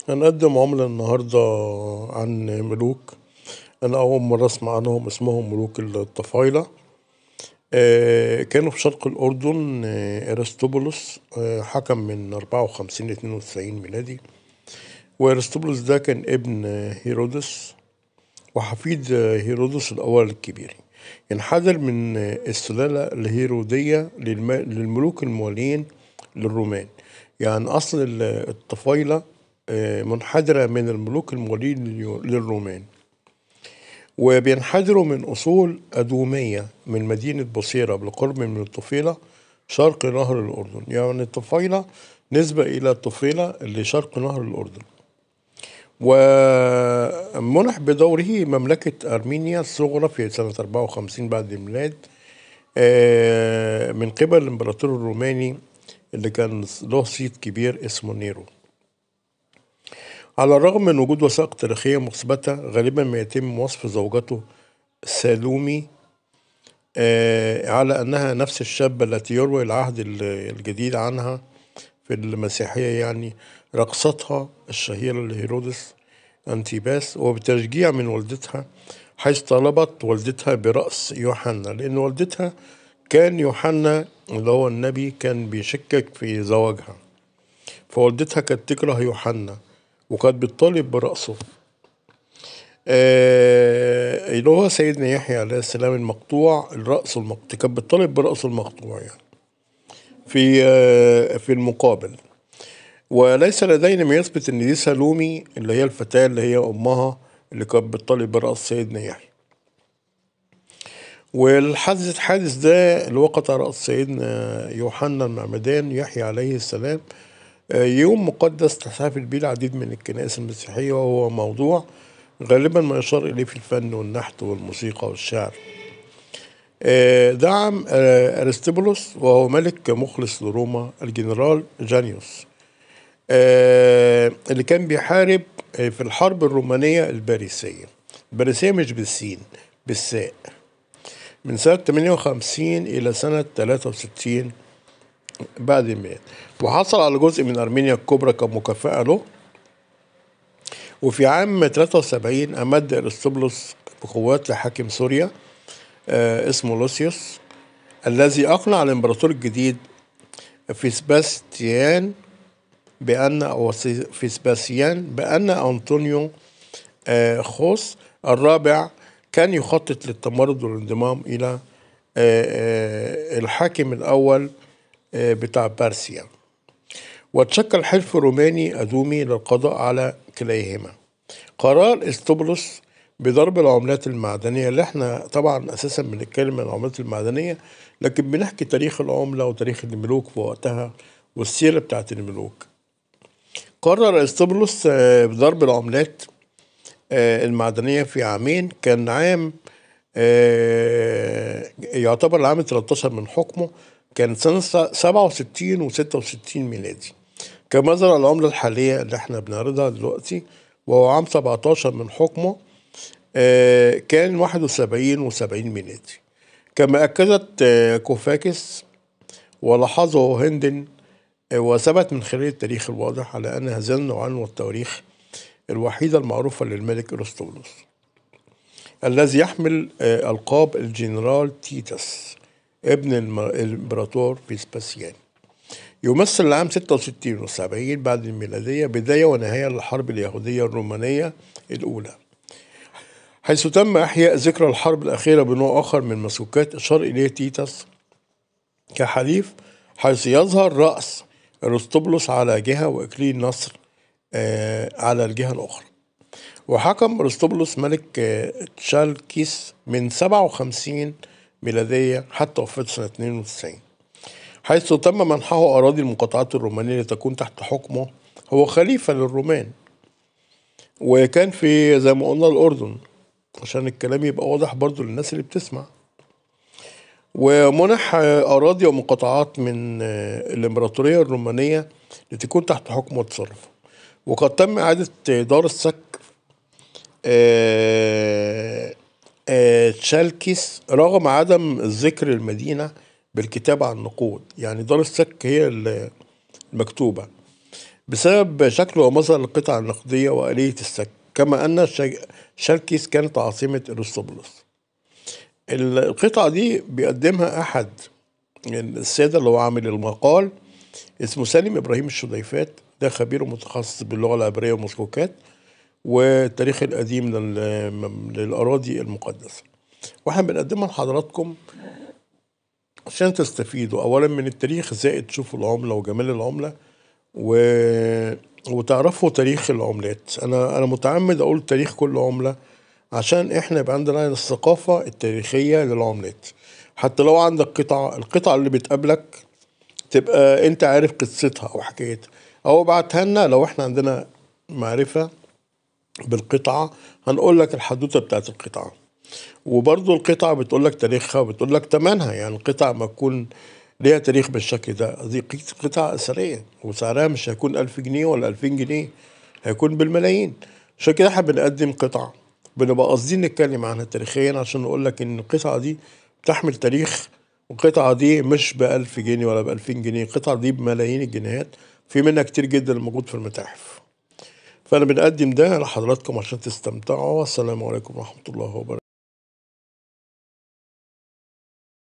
هنقدم عملة النهاردة عن ملوك. أنا أول مرة أسمع عنهم، اسمهم ملوك الطفايلة. كانوا في شرق الأردن. أرسطوبولوس حكم من 54 ل 92 ميلادي. وأرسطوبولوس ده كان ابن هيرودس وحفيد هيرودس الأول الكبير. ينحدر من السلالة الهيرودية للملوك الموالين للرومان. يعني أصل الطفيلة منحدرة من الملوك الموالين للرومان، وبينحدروا من أصول أدومية من مدينة بصيرة بالقرب من الطفيلة شرق نهر الأردن. يعني الطفيلة نسبة إلى الطفيلة اللي شرق نهر الأردن. ومنح بدوره مملكة أرمينيا الصغرى في سنة 54 بعد الميلاد من قبل الإمبراطور الروماني اللي كان له صيت كبير اسمه نيرو. على الرغم من وجود وثائق تاريخية مثبتة، غالبا ما يتم وصف زوجته سالومي على أنها نفس الشابة التي يروي العهد الجديد عنها في المسيحية، يعني رقصتها الشهيرة لهيرودس أنتيباس، وبتشجيع من والدتها، حيث طلبت والدتها برأس يوحنا، لأن والدتها كان يوحنا اللي هو النبي كان بيشكك في زواجها، فوالدتها كانت تكره يوحنا وكانت بتطالب برأسه. اللي هو سيدنا يحيى عليه السلام المقطوع الرأس المقطوع، كانت بتطالب برأسه المقطوع يعني في المقابل. وليس لدينا ما يثبت ان دي سالومي اللي هي الفتاة اللي هي امها اللي كانت بتطالب برأس سيدنا يحيى. والحادث ده اللي هو قطع رأس سيدنا يوحنا المعمدان يحيى عليه السلام يوم مقدس تحتفل به العديد من الكنائس المسيحية، وهو موضوع غالبا ما يشار إليه في الفن والنحت والموسيقى والشعر. دعم أرسطوبولوس وهو ملك مخلص لروما الجنرال جانيوس اللي كان بيحارب في الحرب الرومانية الباريسية. الباريسية مش بالسين، بالساء، من سنة 58 إلى سنة 63 بعد الميلاد. وحصل على جزء من أرمينيا الكبرى كمكافأة له. وفي عام 73 أمد أرسطوبولوس بقوات لحاكم سوريا اسمه لوسيوس، الذي أقنع الإمبراطور الجديد فيسباستيان بأن أنطونيو خوس الرابع كان يخطط للتمرد والانضمام إلى الحاكم الأول بتاع بارسيا، وتشكل حلف روماني أدومي للقضاء على كليهما. قرار أرسطوبولوس بضرب العملات المعدنية، اللي احنا طبعا أساسا بنتكلم عن العملات المعدنية، لكن بنحكي تاريخ العملة وتاريخ الملوك في وقتها والسيرة بتاعت الملوك. قرر أرسطوبولوس بضرب العملات المعدنية في عامين. كان عام يعتبر العام 13 من حكمه، كان سنة 67 و 66 ميلادي، كما ظهر العملة الحالية اللي احنا بنعرضها دلوقتي، وهو عام 17 من حكمه كان 71 و 70 ميلادي، كما أكدت كوفاكس ولاحظه هندن. وثبت من خلال التاريخ الواضح على أن هذا النوعان من التواريخ الوحيدة المعروفة للملك أرسطوبولوس، الذي يحمل ألقاب الجنرال تيتس ابن الإمبراطور فيسباسيان. يمثل العام 66 و 70 بعد الميلادية بداية ونهاية للحرب اليهودية الرومانية الأولى، حيث تم إحياء ذكرى الحرب الأخيرة بنوع آخر من مسكوكات أشار إليه تيتس كحليف، حيث يظهر رأس أرسطوبولوس على جهة وإكليل نصر على الجهة الأخرى. وحكم أرسطوبولوس ملك تشالكيس من 57 ميلادية حتى وفاته سنة 92، حيث تم منحه أراضي المقاطعات الرومانية لتكون تحت حكمه. هو خليفة للرومان، وكان في زي ما قلنا الأردن، عشان الكلام يبقى واضح برضو للناس اللي بتسمع. ومنح أراضي ومقاطعات من الإمبراطورية الرومانية لتكون تحت حكم وتصرف. وقد تم إعادة دار السك تشالكيس رغم عدم ذكر المدينة بالكتابة عن النقود، يعني دار السك هي المكتوبة، بسبب شكل ومظهر القطع النقدية وآلية السك، كما أن شركيس كانت عاصمة أرسطبولس. القطعة دي بيقدمها أحد السادة اللي هو عامل المقال، اسمه سالم إبراهيم الشديفات، ده خبير متخصص باللغة العبرية والمسكوكات والتاريخ القديم للأراضي المقدسة، واحنا بنقدمها لحضراتكم عشان تستفيدوا أولا من التاريخ، زائد تشوفوا العملة وجمال العملة وتعرفوا تاريخ العملات. أنا متعمد أقول تاريخ كل عملة عشان احنا يبقى عندنا الثقافة التاريخية للعملات، حتى لو عندك القطعة اللي بتقابلك تبقى انت عارف قصتها او حكايتها، او ابعتها لنا لو احنا عندنا معرفة بالقطعة هنقول لك الحدوتة بتاعت القطعة. وبرضو القطعة بتقول لك تاريخها وبتقول لك تمنها، يعني القطعة ما تكون ليها تاريخ بالشكل ده، دي قطعة أثرية وسعرها مش هيكون 1000 جنيه ولا 2000 جنيه، هيكون بالملايين. عشان كده احنا بنقدم قطعة بنبقى قاصدين نتكلم عنها تاريخيا، عشان نقول لك إن القطعة دي بتحمل تاريخ، والقطعة دي مش ب1000 جنيه ولا ب2000 جنيه، القطعة دي بملايين الجنيهات، في منها كتير جدا موجود في المتاحف. فأنا بنقدم ده لحضراتكم عشان تستمتعوا. والسلام عليكم ورحمة الله وبركاته.